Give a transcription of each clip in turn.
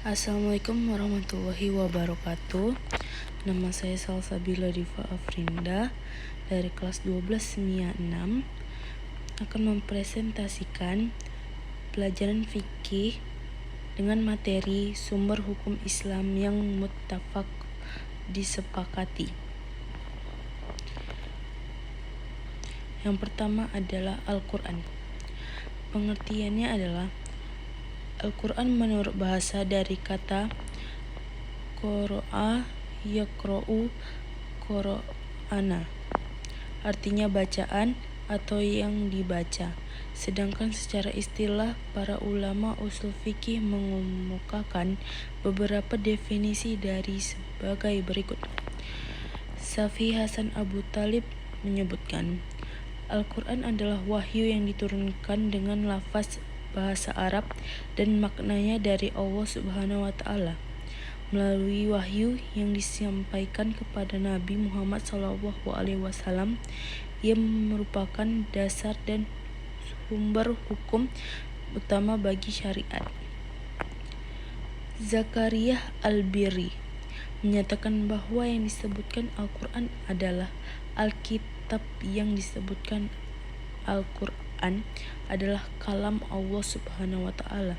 Assalamualaikum warahmatullahi wabarakatuh. Nama saya Salsabila Diva Afrinda dari kelas 12 SMIA 6 akan mempresentasikan pelajaran fikih dengan materi sumber hukum Islam yang muttafaq disepakati. Yang pertama adalah Al-Quran. Pengertiannya adalah Al-Quran menurut bahasa dari kata qara'a yaqra'u qur'ana, artinya bacaan atau yang dibaca. Sedangkan secara istilah para ulama usul fikih mengemukakan beberapa definisi dari sebagai berikut. Syafi'i Hasan Abu Thalib menyebutkan, Al-Quran adalah wahyu yang diturunkan dengan lafaz bahasa Arab dan maknanya dari Allah Subhanahu wa Ta'ala melalui wahyu yang disampaikan kepada Nabi Muhammad SAW yang merupakan dasar dan sumber hukum utama bagi syariat. Zakaria Al-Birri menyatakan bahwa yang disebutkan Al-Quran adalah Alkitab, yang disebutkan Al-Quran adalah kalam Allah Subhanahu wa Ta'ala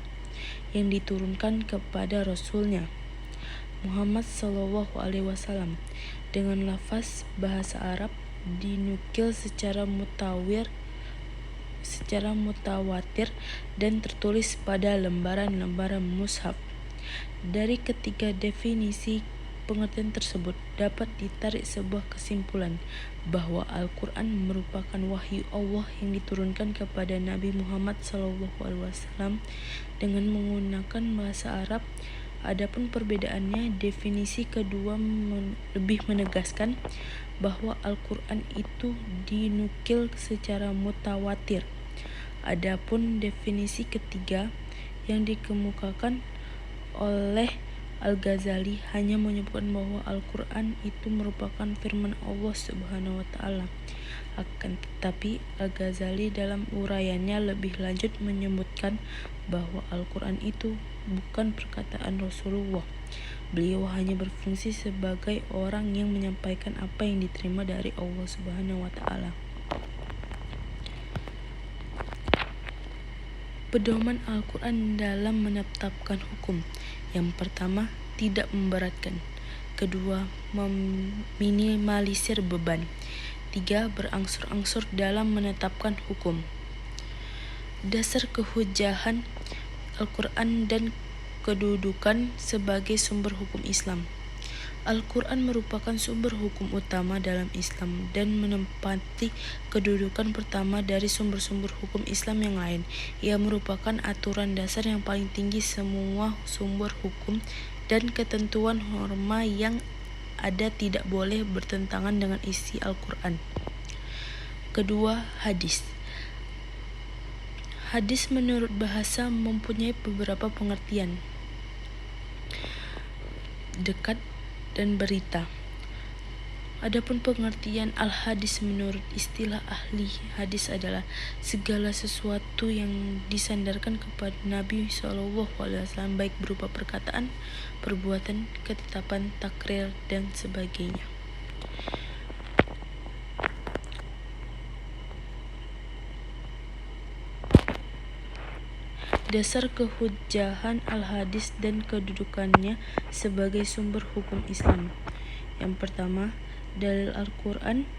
yang diturunkan kepada Rasulnya Muhammad SAW dengan lafaz bahasa Arab dinukil secara mutawatir dan tertulis pada lembaran-lembaran mushaf. Dari ketiga definisi pengertian tersebut dapat ditarik sebuah kesimpulan bahwa Al-Quran merupakan wahyu Allah yang diturunkan kepada Nabi Muhammad SAW dengan menggunakan bahasa Arab. Adapun perbedaannya, definisi kedua lebih menegaskan bahwa Al-Quran itu dinukil secara mutawatir. Adapun definisi ketiga yang dikemukakan oleh Al-Ghazali hanya menyebutkan bahwa Al-Quran itu merupakan firman Allah Subhanahu wa Ta'ala. Akan tetapi Al-Ghazali dalam uraiannya lebih lanjut menyebutkan bahwa Al-Quran itu bukan perkataan Rasulullah. Beliau hanya berfungsi sebagai orang yang menyampaikan apa yang diterima dari Allah Subhanahu wa Ta'ala. Pedoman Al-Quran dalam menetapkan hukum. Yang pertama, tidak memberatkan. Kedua, meminimalisir beban. Tiga, berangsur-angsur dalam menetapkan hukum. Dasar kehujahan Al-Quran dan kedudukan sebagai sumber hukum Islam. Al-Quran merupakan sumber hukum utama dalam Islam dan menempati kedudukan pertama dari sumber-sumber hukum Islam yang lain. Ia merupakan aturan dasar yang paling tinggi semua sumber hukum dan ketentuan norma yang ada tidak boleh bertentangan dengan isi Al-Quran. Kedua, hadis. Hadis menurut bahasa mempunyai beberapa pengertian. Dekat dan berita. Adapun pengertian al-hadis menurut istilah ahli hadis adalah segala sesuatu yang disandarkan kepada Nabi SAW baik berupa perkataan, perbuatan, ketetapan, takrir, dan sebagainya. Dasar kehujahan al-hadis dan kedudukannya sebagai sumber hukum Islam. Yang pertama, dalil Al-Quran.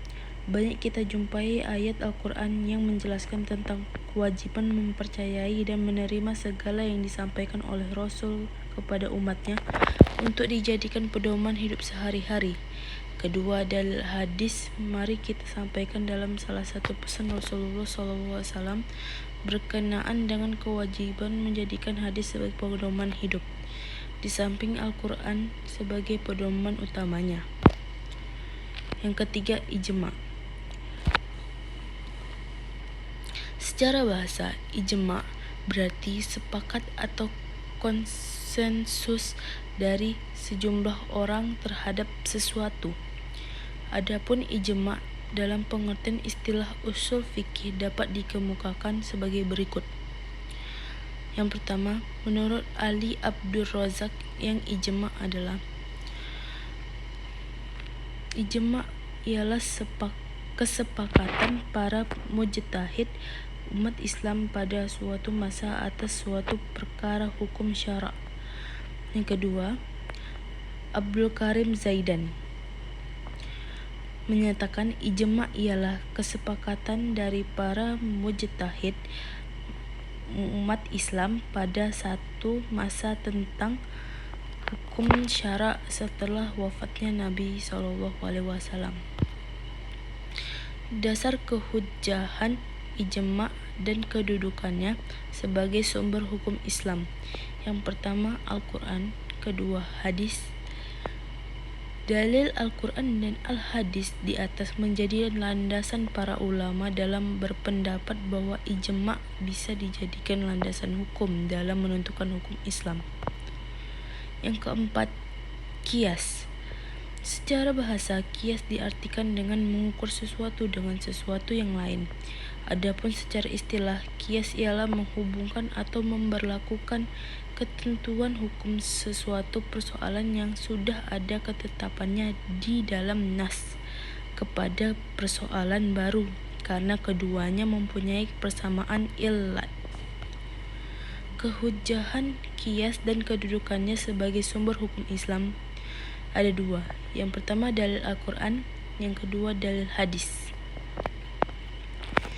Banyak kita jumpai ayat Al-Quran yang menjelaskan tentang kewajiban mempercayai dan menerima segala yang disampaikan oleh Rasul kepada umatnya untuk dijadikan pedoman hidup sehari-hari. Kedua, dalil hadis. Mari kita sampaikan dalam salah satu pesan Rasulullah SAW berkenaan dengan kewajiban menjadikan hadis sebagai pedoman hidup, di samping Al-Quran sebagai pedoman utamanya. Yang ketiga, ijma. Secara bahasa, ijma berarti sepakat atau konsensus dari sejumlah orang terhadap sesuatu. Adapun ijma dalam pengertian istilah usul fikih dapat dikemukakan sebagai berikut. Yang pertama, menurut Ali Abdul Razak, yang ijma ialah kesepakatan para mujtahid umat Islam pada suatu masa atas suatu perkara hukum syara'. Yang kedua, Abdul Karim Zaidan menyatakan ijma ialah kesepakatan dari para mujtahid umat Islam pada satu masa tentang hukum syara' setelah wafatnya Nabi SAW. Dasar kehujjahan ijma' dan kedudukannya sebagai sumber hukum Islam. Yang pertama, Al-Quran. Kedua, hadis. Dalil Al-Quran dan Al-Hadis di atas menjadi landasan para ulama dalam berpendapat bahwa ijma' bisa dijadikan landasan hukum dalam menentukan hukum Islam. Yang keempat, qiyas. Secara bahasa, qiyas diartikan dengan mengukur sesuatu dengan sesuatu yang lain. Adapun secara istilah, qiyas ialah menghubungkan atau memberlakukan ketentuan hukum sesuatu persoalan yang sudah ada ketetapannya di dalam nas kepada persoalan baru karena keduanya mempunyai persamaan illat. Kehujjahan qiyas dan kedudukannya sebagai sumber hukum Islam ada dua. Yang pertama, dalil Al-Quran. Yang kedua, dalil hadis.